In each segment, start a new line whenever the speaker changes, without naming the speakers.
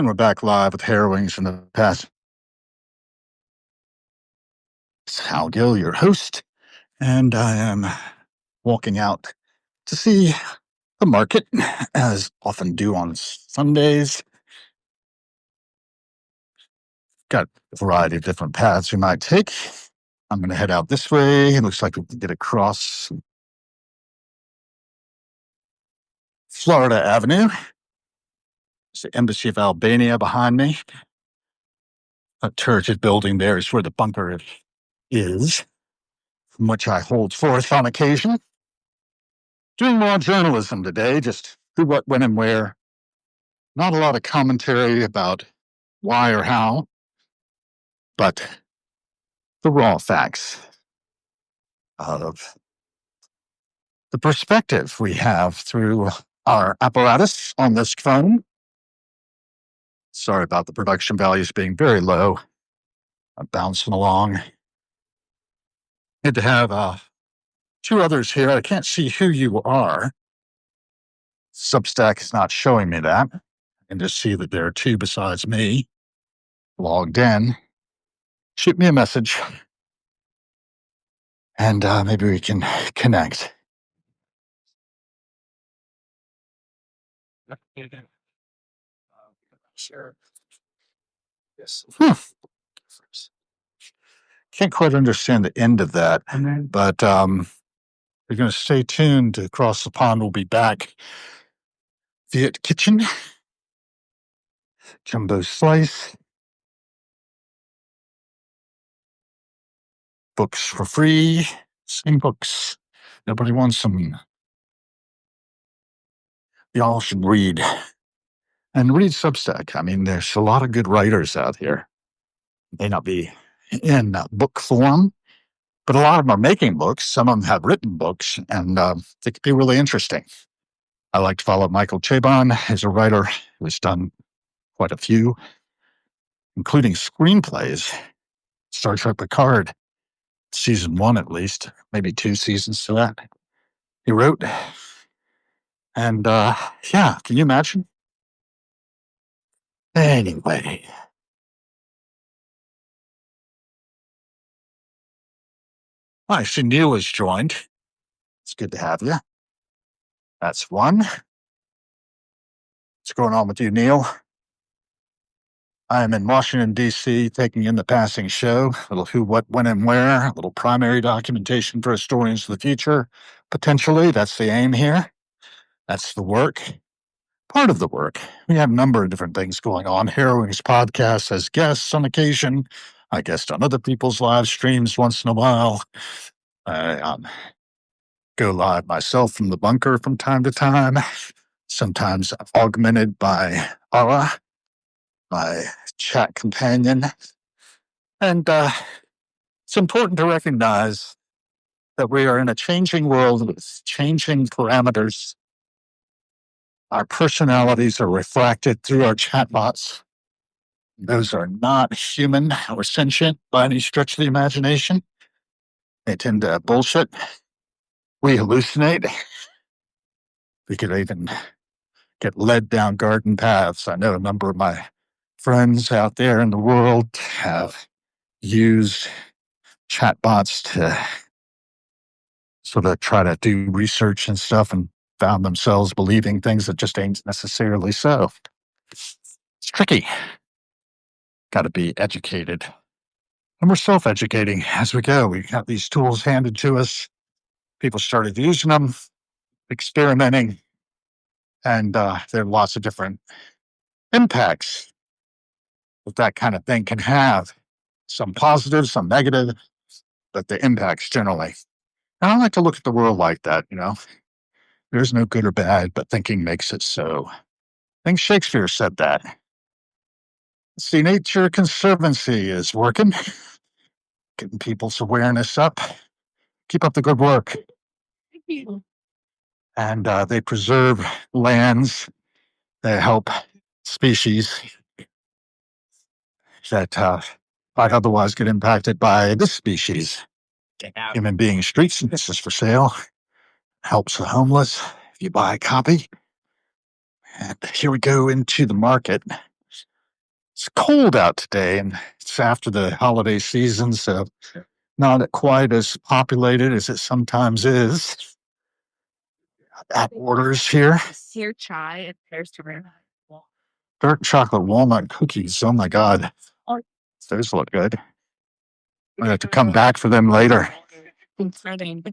we're back live with Harrowings from the Past. It's Hal Gill, your host, and I am walking out to see the market, as often do on Sundays. Got a variety of different paths we might take. I'm going to head out this way. It looks like we can get across Florida Avenue. There's the Embassy of Albania behind me. A turreted building there is where the bunker is, from which I hold forth on occasion. Doing more journalism today, just who, what, when, and where. Not a lot of commentary about why or how, but the raw facts of the perspective we have through our apparatus on this phone. Sorry about the production values being very low. I'm bouncing along. Need to have two others here. I can't see who you are. Substack is not showing me that. I can just see that there are two besides me logged in. Shoot me a message, and maybe we can connect. Sure. Yes. Can't quite understand the end of that, but we're going to stay tuned. Across the pond, we'll be back. Viet Kitchen, Jumbo Slice, books for free, same books. Nobody wants them. Y'all should read. And read Substack. I mean, there's a lot of good writers out here. May not be in book form, but a lot of them are making books. Some of them have written books, and they could be really interesting. I like to follow Michael Chabon as a writer who's done quite a few, including screenplays. Star Trek Picard, season 1 at least, maybe 2 seasons to that. He wrote. And yeah, can you imagine? Anyway. I see Neil has joined. It's good to have you. That's one. What's going on with you, Neil? I am in Washington, D.C., taking in the passing show. A little who, what, when, and where. A little primary documentation for historians of the future. Potentially, that's the aim here. That's the work. Part of the work. We have a number of different things going on. Harrowing's podcast as guests on occasion. I guest on other people's live streams once in a while. I go live myself from the bunker from time to time, sometimes augmented by Ara, my chat companion. And it's important to recognize that we are in a changing world with changing parameters. Our personalities are refracted through our chatbots. Those are not human or sentient by any stretch of the imagination. They tend to bullshit. We hallucinate. We could even get led down garden paths. I know a number of my friends out there in the world have used chatbots to sort of try to do research and stuff and found themselves believing things that just ain't necessarily so. It's tricky. Got to be educated. And we're self-educating as we go. We got these tools handed to us. People started using them, experimenting, and there are lots of different impacts that kind of thing can have. Some positive, some negative, but the impacts generally. And I like to look at the world like that, you know. There's no good or bad, but thinking makes it so. I think Shakespeare said that. See, Nature Conservancy is working, getting people's awareness up. Keep up the good work.
Thank you.
And they preserve lands. They help species that might otherwise get impacted by this species. Human being streets, this is for sale. Helps the homeless if you buy a copy. And here we go into the market. It's cold out today, and it's after the holiday season, so not quite as populated as it sometimes is. At orders here.
Here, chai and there's
Dark chocolate walnut cookies. Oh my God. Those look good. I have to come back for them later. Morning,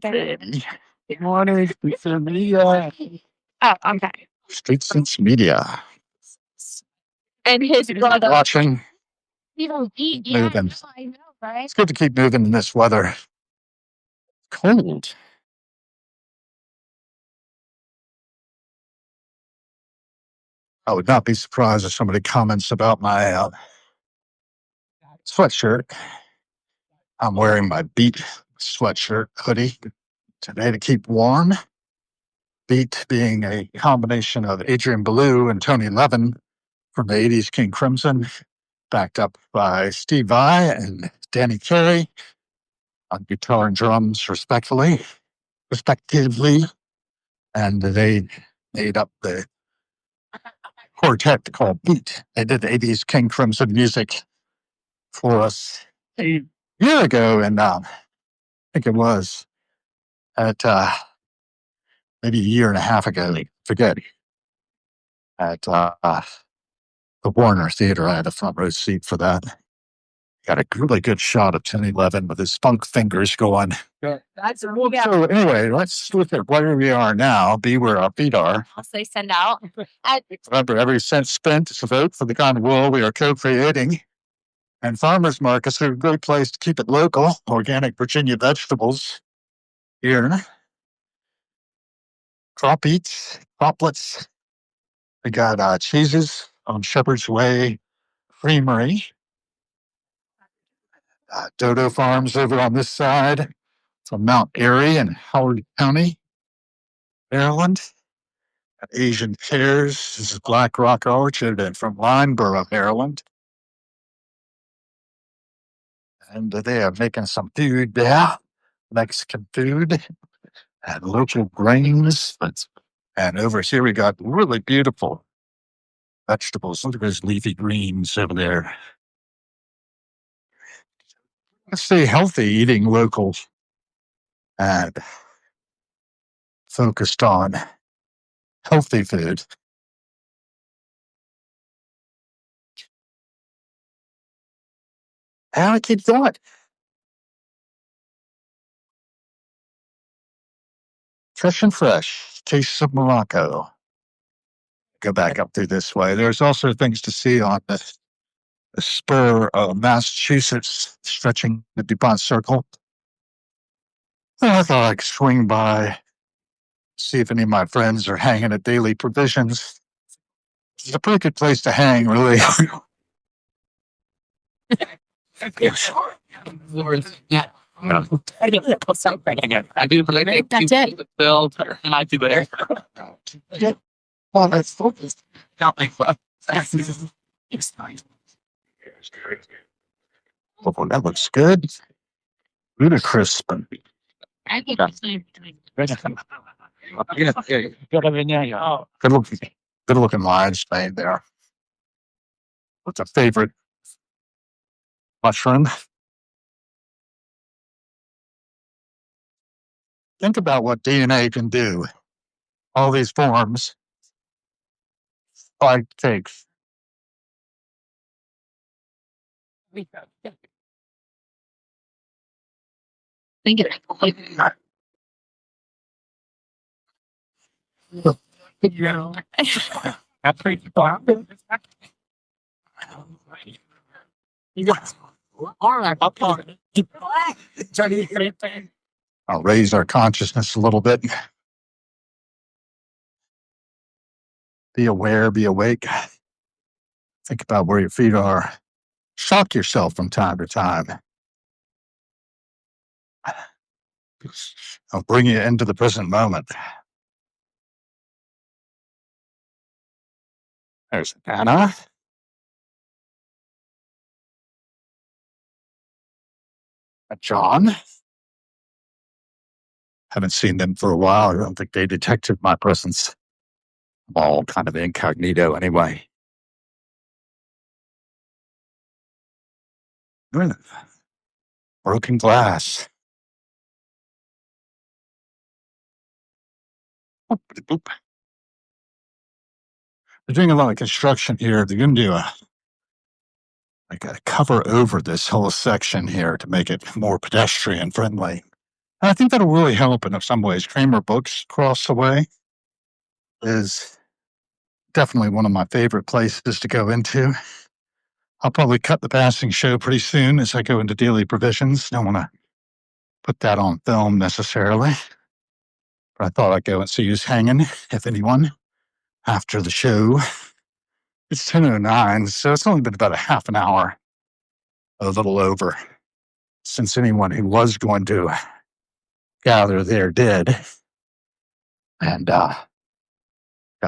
Street Sense Media.
Oh, okay.
Street Sense Media.
And his brother.
Watching.
You don't eat
Moving.
I know, right?
It's good to keep moving in this weather. Cold. I would not be surprised if somebody comments about my sweatshirt. I'm wearing my Beat sweatshirt hoodie today to keep warm. Beat being a combination of Adrian Belew and Tony Levin from the 80s King Crimson, backed up by Steve Vai and Danny Carey on guitar and drums, respectively. And they made up the quartet called Beat. They did the 80s King Crimson music for us a year ago, and I think it was at maybe a year and a half ago, forget, at the Warner Theater. I had a front row seat for that. Got a really good shot of Tony Levin with his funk fingers going. So anyway, let's look at where we are now, be where our feet are.
Also, send out.
Remember, every cent spent is a vote for the kind of world we are co-creating. And farmers markets are a great place to keep it local. Organic Virginia vegetables here. Crop eats, croplets. We got cheeses on Shepherd's Way Creamery. Dodo Farms over on this side from Mount Airy in Howard County, Maryland. Asian Pears. This is Black Rock Orchard and from Lineborough, Maryland. And they are making some food there, Mexican food and local grains. And over here we got really beautiful vegetables. Look at those leafy greens over there. Let's stay healthy, eating local and focused on healthy food. How I keep going. Fresh and fresh. Tastes of Morocco. Go back up through this way. There's also things to see on the spur of Massachusetts, stretching the DuPont Circle. I thought I'd swing by, see if any of my friends are hanging at Daily Provisions. It's a pretty good place to hang, really. Yeah. I do That's it. Build and I do there. Well, that's focused. Not like it's nice. Oh, that looks good. Really crisp. I think good looking lines made there. What's a favorite mushroom? Think about what DNA can do. All these forms, like takes. Think it. I'll raise our consciousness a little bit. Be aware, be awake. Think about where your feet are. Shock yourself from time to time. I'll bring you into the present moment. There's Anna. John. Haven't seen them for a while. I don't think they detected my presence. I'm all kind of incognito anyway. Broken glass. They're doing a lot of construction here. They're going to do a cover over this whole section here to make it more pedestrian friendly. And I think that'll really help in some ways. Kramer Books across the way is definitely one of my favorite places to go into. I'll probably cut the passing show pretty soon as I go into daily provisions. Don't want to put that on film necessarily. But I thought I'd go and see who's hanging, if anyone, after the show. It's 10:09, so it's only been about a half an hour, a little over, since anyone who was going to gather there did. And got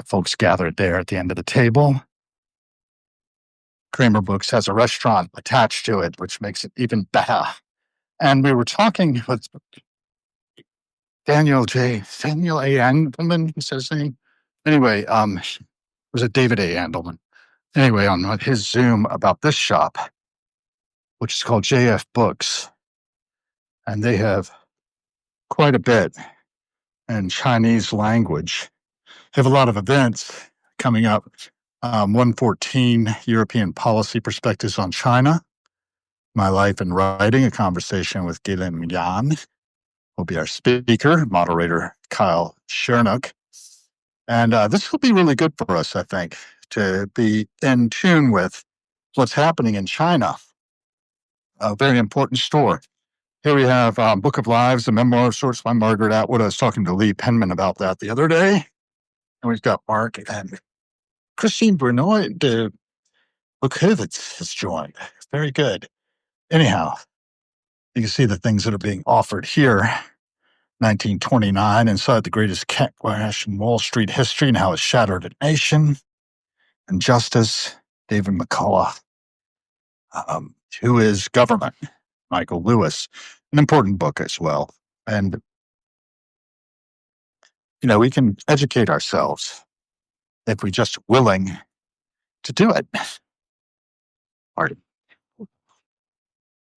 folks gathered there at the end of the table. Kramer Books has a restaurant attached to it, which makes it even better. And we were talking with Daniel A. Andelman, he says his name. Anyway, was it David A. Andelman? Anyway, on his Zoom about this shop, which is called JF Books. And they have quite a bit in Chinese language. They have a lot of events coming up. 114 European Policy Perspectives on China, My Life in Writing, a conversation with Gillian Yan will be our speaker, moderator Kyle Chernook. And this will be really good for us, I think, to be in tune with what's happening in China. A very important store. Here we have Book of Lives, a memoir of sorts by Margaret Atwood. I was talking to Lee Penman about that the other day. And we've got Mark and Christine Brunoy de Bukovitz has joined. Very good. Anyhow, you can see the things that are being offered here. 1929, Inside the Greatest Cat Crash in Wall Street History and How It Shattered a Nation. Injustice, David McCullough. Who is Government? Michael Lewis. An important book as well. And, we can educate ourselves if we're just willing to do it. Pardon.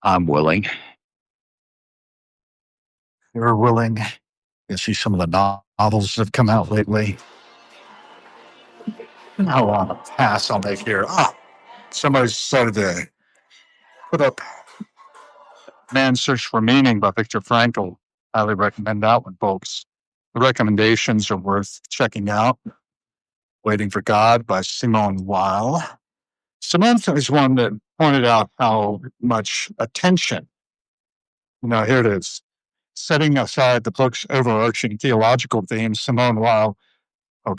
I'm willing. You're willing. You see some of the novels that have come out lately. How long a pass I'll make here. Somebody started to put up Man's Search for Meaning by Viktor Frankl. Highly recommend that one, folks. The recommendations are worth checking out. Waiting for God by Simone Weil. Simone is one that pointed out how much attention, here it is, setting aside the book's overarching theological themes, Simone Weil, or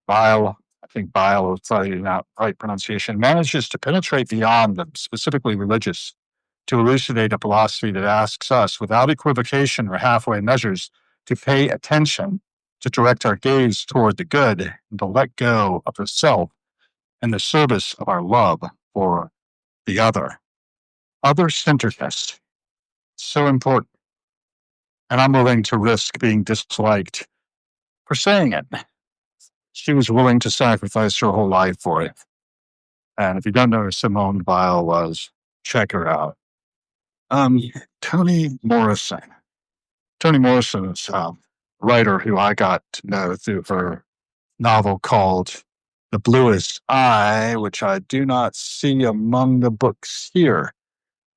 Weil, I think Weil is probably not right pronunciation, manages to penetrate beyond the specifically religious to elucidate a philosophy that asks us, without equivocation or halfway measures, to pay attention, to direct our gaze toward the good, and to let go of the self in the service of our love for the other. Other-centeredness, so important. And I'm willing to risk being disliked for saying it. She was willing to sacrifice her whole life for it. And if you don't know who Simone Weil was, check her out. Toni Morrison. Toni Morrison is a writer who I got to know through her novel called The Bluest Eye, which I do not see among the books here.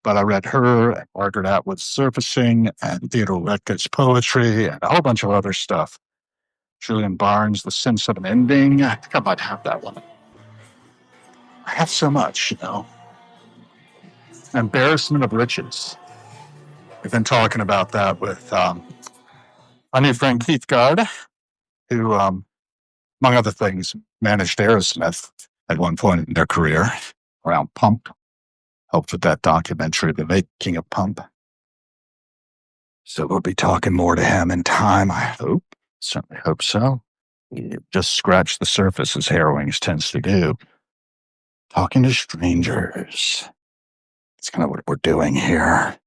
But I read her and Margaret Atwood's Surfacing and Theodore Roethke's poetry and a whole bunch of other stuff. Julian Barnes, The Sense of an Ending. I think I might have that one. I have so much, Embarrassment of Riches. We've been talking about that with my new friend Keith Gard, who, among other things, managed Aerosmith at one point in their career around Pump. Helped with that documentary, The Making of Pump. So we'll be talking more to him in time, I hope. Certainly hope so. He just scratched the surface, as Harrowings tends to do. Talking to strangers. It's kind of what we're doing here.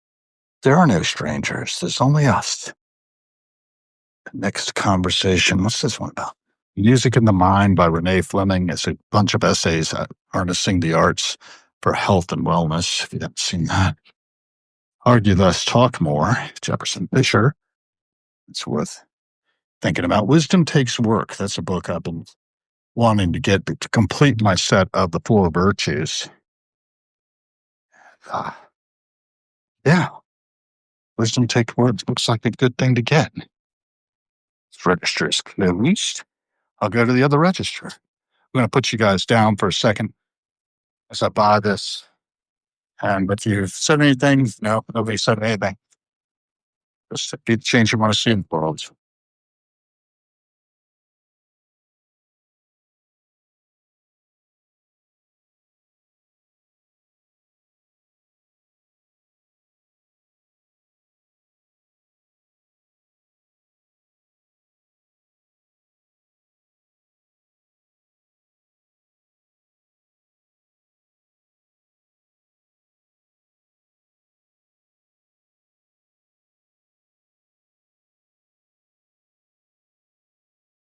There are no strangers. There's only us. The next conversation, what's this one about? Music in the Mind by Renee Fleming is a bunch of essays harnessing the arts for health and wellness, if you haven't seen that. Argue Less, Talk More, Jefferson Fisher. It's worth thinking about. Wisdom Takes Work. That's a book I've been wanting to get to complete my set of the four virtues. Uh, yeah, Wisdom Takes Work looks like a good thing to get. This register is closed. I'll go to the other register. I'm going to put you guys down for a second as I buy this. And if you've said anything, no, nobody said anything. Just be the change you want to see in the world.